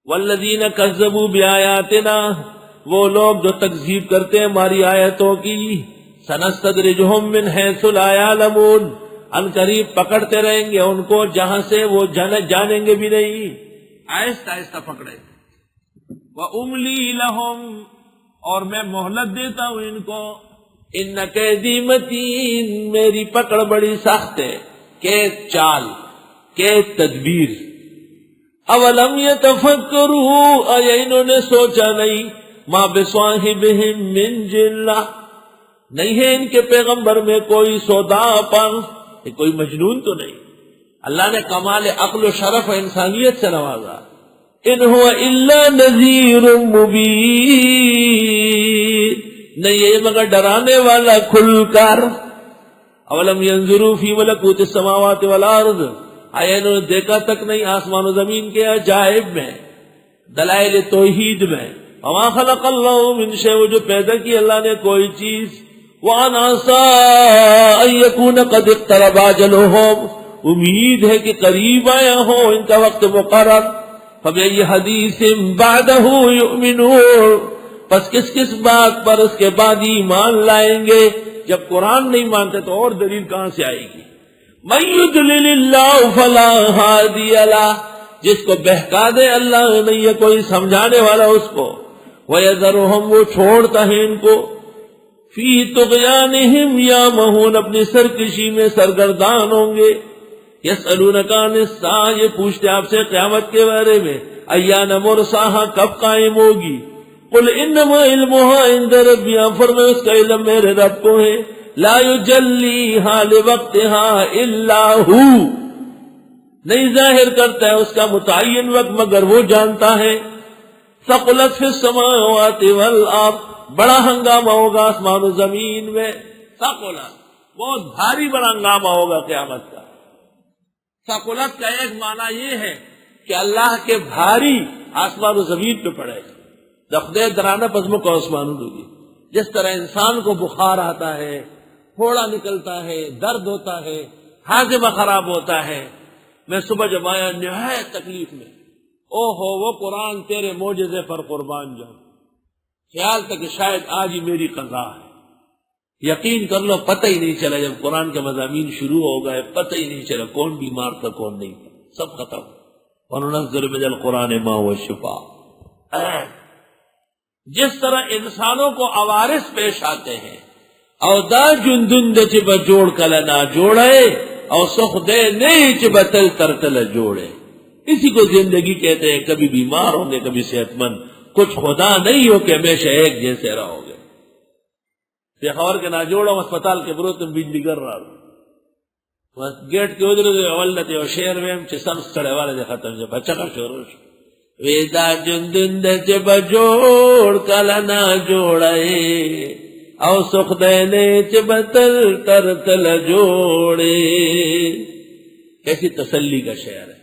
والذین کذبوا بآیاتنا، وہ لوگ جو تکذیب کرتے ہیں ہماری آیتوں کی، سنستدرجہم من حیث لا یعلمون، ان قریب پکڑتے رہیں گے ان کو جہاں سے وہ جانیں گے بھی نہیں، آہستہ آہستہ پکڑیں گے۔ وَأُمْلِي لَهُمْ، اور میں مہلت دیتا ہوں ان کو، ان کیدی متین، میری پکڑ بڑی سخت ہے، کہ چال کہ تدبیر۔ اولم یتفکروا، آیا انہوں نے سوچا نہیں، ما بصاحبہم من جنہ، نہیں ہے ان کے پیغمبر میں کوئی سودا پر، کوئی مجنون تو نہیں۔ اللہ نے کمال عقل و شرف و انسانیت سے نوازا۔ ان هو الا نذیر مبین، نہیں یہ مگر ڈرانے والا کھل کر۔ اولم ينظروا فی ملکوت السماوات والارض، آیا انہوں نے دیکھا تک نہیں آسمان و زمین کے عجائب میں، دلائل توحید میں، وما خلق اللہ من شیء، وہ جو پیدا کی اللہ نے کوئی چیز، وان عسى ان يكون قد اقترب اجلهم، امید ہے کہ قریب آیا ہو ان کا وقت مقرر۔ فبأي حدیث بعدہ یؤمنون، پس کس بات پر اس کے بعد ایمان لائیں گے؟ جب قرآن نہیں مانتے تو اور دلیل کہاں سے آئے گی؟ من یضلل اللہ فلا ہادی لہ، جس کو بہکا دے اللہ نہیں ہے کوئی سمجھانے والا اس کو۔ وَيَذَرُهُمْ، وہ چھوڑتا ہے ان کو، فی طغیانہم یامہون، اپنی سرکشی میں سرگردان ہوں گے۔ یسألونک عن الساعہ، یہ پوچھتے آپ سے قیامت کے بارے میں، ایان مرساہا، کب قائم ہوگی؟ قل انما علمها عند ربی، فرمائے اس کا علم میرے رب کو ہے، لا یجلیہا لوقتها الا ہو، نہیں ظاہر کرتا ہے اس کا متعین وقت مگر وہ جانتا ہے۔ ثقلت فی السماوات والارض، بڑا ہنگامہ ہوگا آسمان و زمین میں، ثقلت بہت بھاری بڑا ہنگامہ ہوگا قیامت کا۔ ثقلت کا ایک معنی یہ ہے کہ اللہ کے بھاری آسمان و زمین پہ پڑے گا، دخدے درانا پزموں کو آسمان ہوگی۔ جس طرح انسان کو بخار آتا ہے، پھوڑا نکلتا ہے، درد ہوتا ہے، ہاضمہ خراب ہوتا ہے، میں صبح جب آیا نہایت تکلیف میں، او ہو وہ قرآن تیرے معجزے پر قربان جاؤں، خیال تھا کہ شاید آج ہی میری قضا ہے۔ یقین کر لو پتہ ہی نہیں چلا، جب قرآن کے مضامین شروع ہو گئے پتہ ہی نہیں چلا کون بیمار تھا کون نہیں تھا، سب ختم۔ وَنُنَزِّلُ مِنَ الْقُرْآنِ مَا هُوَ شِفَاءٌ، جس طرح انسانوں کو عوارض پیش آتے ہیں، او دا جندن دے چی بجوڑ کل نہ جوڑے، او سخ دے نہیں چی بتل ترتل جوڑے، اسی کو زندگی کہتے ہیں۔ کبھی بیمار ہوں گے کبھی صحت مند، کچھ خدا نہیں ہو کہ ہمیشہ ایک جیسے رہو گے۔ خبر کے نہ جوڑو اسپتال کے برو تم بجلی کر رہا ہو، گیٹ کے ادھر اولتے اور شہر میں ہم سب سڑے والے دے ختم جب بچہ کا شروع ویدا جندن دے چ بجوڑ کلا نہ جوڑے، او سخ دینے چ بتل ترتل جوڑے، کیسی تسلی کا شعر ہے۔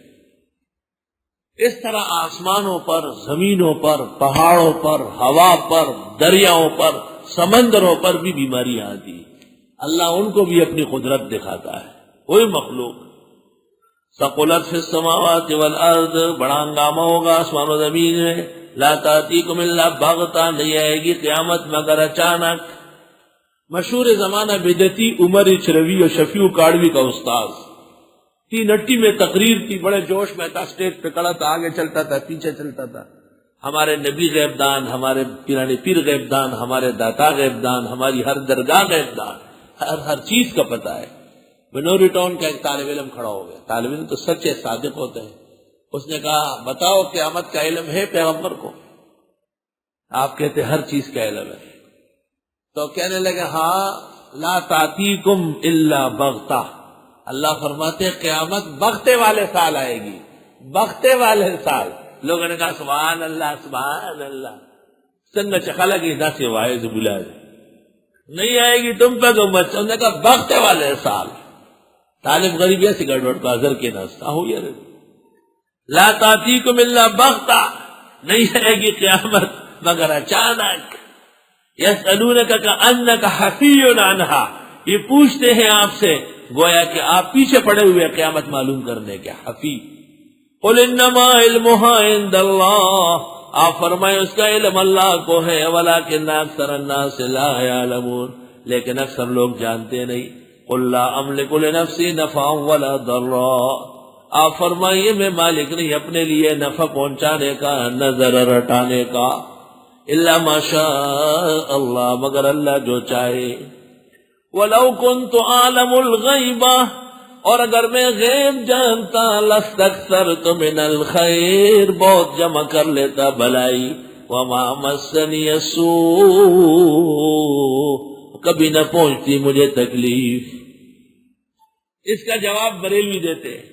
اس طرح آسمانوں پر، زمینوں پر، پہاڑوں پر، ہوا پر، دریاؤں پر، سمندروں پر بھی بیماریاں آتی، اللہ ان کو بھی اپنی قدرت دکھاتا ہے۔ وہی مخلوق ثقلت فی السماوات والارض، بڑا ہنگامہ ہوگا آسمان و زمین میں، لا تاتیکم الا بغتہ، نہیں آئے گی قیامت مگر اچانک۔ مشہور زمانہ بدعتی عمر اچروی اور شفیع کاڑوی کا استاذ تھی، نٹی میں تقریر تھی، بڑے جوش میں تھا، اسٹیج پہ کھڑا تھا، آگے چلتا تھا پیچھے چلتا تھا، ہمارے نبی غیب دان، ہمارے پیرانے پیر غیب دان، ہمارے داتا غیب دان، ہماری ہر درگاہ غیب دان، ہر چیز کا پتہ ہے۔ بنوری ٹاؤن کا ایک طالب علم کھڑا ہو گیا، طالب علم تو سچے صادق ہوتے ہیں، اس نے کہا بتاؤ قیامت کا علم ہے پیغمبر کو؟ آپ کہتے ہر چیز کا علم ہے، تو کہنے لگے ہاں، لا تاتیکم الا بغتہ، اللہ فرماتے قیامت بغتے والے سال آئے گی، بغتے والے سال۔ لوگوں نے کہا سبحان اللہ سبحان اللہ، سنگ چکھلا کی دا سے واعظ بلا نہیں آئے گی تم پہ تو مت، انہوں نے کہا بغتے والے سال۔ طالب غریب ایسی گڑبڑ بازر کے نستا ہو یا لا تاتیکم الا بغتہ، نہیں آئے گی قیامت مگر اچانک۔ یسألونک کأنک حفی عنہا، یہ پوچھتے ہیں آپ سے گویا کہ آپ پیچھے پڑے ہوئے قیامت معلوم کرنے کے، حفی قل انما علمها عند اللہ، آپ فرمائے اس کا علم اللہ کو ہے، ولکن اکثر الناس لا يعلمون، لیکن اکثر لوگ جانتے نہیں۔ قل لا املک لنفسی نفعا ولا ضرا، آپ فرمائیے میں مالک نہیں اپنے لیے نفع پہنچانے کا نہ ضرر ہٹانے کا، الا ما شاء اللہ، مگر اللہ جو چاہے۔ وَلَوْ كُنْتُ أَعْلَمُ الْغَيْبَ، اور اگر میں غیب جانتا، لَاسْتَكْثَرْتُ مِنَ الْخَيْرِ، بہت جمع کر لیتا بھلائی، وَمَا مَسَّنِيَ السُّوءُ، کبھی نہ پہنچتی مجھے تکلیف۔ اس کا جواب بریلوی دیتے ہیں،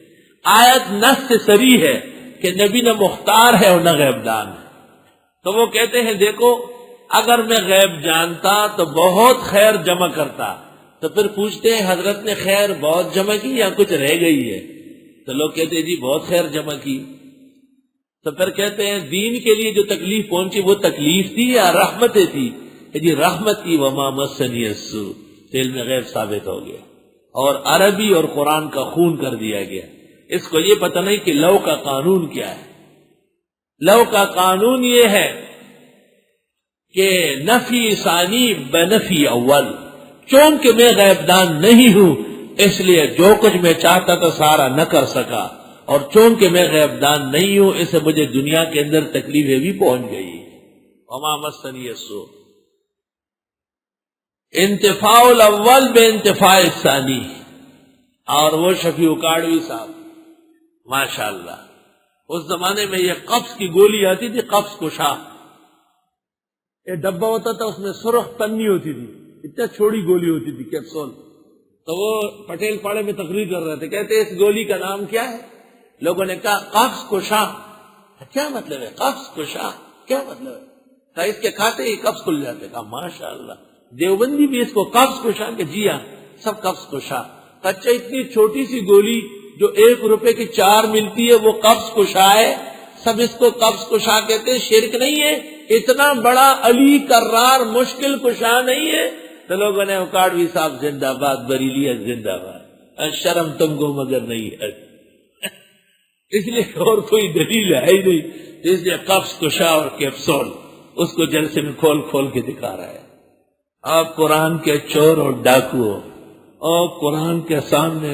آیت نص سے صریح ہے کہ نبی نہ مختار ہے اور نہ غیب دان ہے، تو وہ کہتے ہیں دیکھو اگر میں غیب جانتا تو بہت خیر جمع کرتا، تو پھر پوچھتے ہیں حضرت نے خیر بہت جمع کی یا کچھ رہ گئی ہے؟ تو لوگ کہتے ہیں جی بہت خیر جمع کی، تو پھر کہتے ہیں دین کے لیے جو تکلیف پہنچی وہ تکلیف تھی یا رحمتیں تھی؟ کہ جی رحمت کی، وما مسنی السوء، دل میں غیب ثابت ہو گیا، اور عربی اور قرآن کا خون کر دیا گیا۔ اس کو یہ پتہ نہیں کہ لو کا قانون کیا ہے۔ لو کا قانون یہ ہے کہ نفی ثانی بنفی اول، چونکہ میں غیب دان نہیں ہوں اس لیے جو کچھ میں چاہتا تھا سارا نہ کر سکا، اور چونکہ میں غیب دان نہیں ہوں اس سے مجھے دنیا کے اندر تکلیفیں بھی پہنچ گئی۔ وما مسنی السوء، انتفاع الاول بے انتفاع الثانی۔ اور وہ شفیع اکاڑوی صاحب ماشاءاللہ، اس زمانے میں یہ قبض کی گولی آتی تھی، قبض کشا، یہ ڈبہ ہوتا تھا اس میں سرخ پنی ہوتی تھی، اتنا چھوٹی گولی ہوتی تھی کیپسول۔ تو وہ پٹیل پاڑے میں تقریر کر رہے تھے، کہتے اس گولی کا نام کیا ہے؟ لوگوں نے کہا قبض کشا۔ کیا مطلب ہے قبض کشا؟ کیا مطلب ہے؟ کہا اس کے کھاتے ہی قبض کھل جاتے۔ کہا ماشاءاللہ، دیوبندی بھی اس کو قبض کشا کہ جی ہاں سب قبض کشا۔ اچھا اتنی چھوٹی سی گولی جو 1 روپے کی 4 ملتی ہے وہ قبض کشا ہے، سب اس کو قبض کشا کہتے ہیں، شرک نہیں ہے؟ اتنا بڑا علی کرار مشکل کشا نہیں ہے؟ تو لوگوں نے اکاڑوی صاحب زندہ باد، بریلیت زندہ باد، شرم تم کو مگر نہیں ہے۔ اس لیے اور کوئی دلیل ہے ہی نہیں، اس لیے قبض کشا اور کیپسول اس کو جلسے میں کھول کھول کے دکھا رہا ہے۔ آپ قرآن کے چور اور ڈاکو، اور قرآن کے سامنے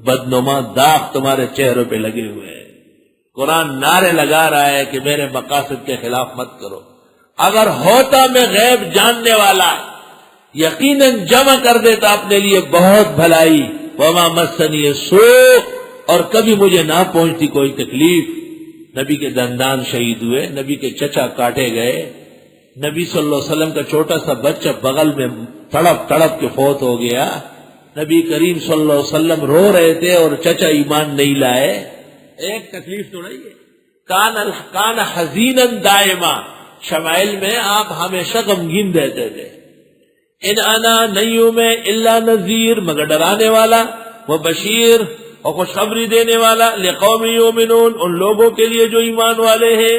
بدنما داغ تمہارے چہروں پہ لگے ہوئے ہیں۔ قرآن نعرے لگا رہا ہے کہ میرے مقاصد کے خلاف مت کرو۔ اگر ہوتا میں غیب جاننے والا یقیناً جمع کر دیتا اپنے لیے بہت بھلائی، وما مسنی السوء، اور کبھی مجھے نہ پہنچتی کوئی تکلیف۔ نبی کے دندان شہید ہوئے، نبی کے چچا کاٹے گئے، نبی صلی اللہ علیہ وسلم کا چھوٹا سا بچہ بغل میں تڑپ تڑپ کے فوت ہو گیا، نبی کریم صلی اللہ علیہ وسلم رو رہے تھے اور چچا ایمان نہیں لائے۔ ایک تکلیف تو نہیں ہے۔ کان حزینا دائما، شمائل میں آپ ہمیشہ غمگین رہتے تھے۔ ان انا نہیں ہوں میں الا نذیر، مگر ڈرانے والا، وہ بشیر اور خوشخبری دینے والا، لقوم یؤمنون، ان لوگوں کے لیے جو ایمان والے ہیں۔